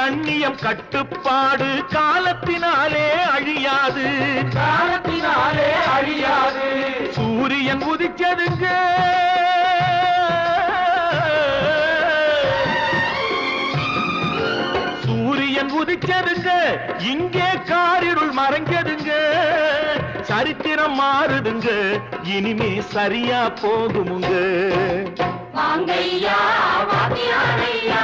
கண்ணியம் கட்டுப்பாடு காலத்தினாலே அழியாது, காலத்தினாலே அழியாது. சூரியன் உதிச்சதுங்க சூரியன் உதிச்சதுங்க, இங்கே காரிருள் மறைஞ்சதுங்க. சரித்திரம் மாறுதுங்க, இனிமே சரியா போகுமுங்க. வாங்கையா வாத்தியாரையா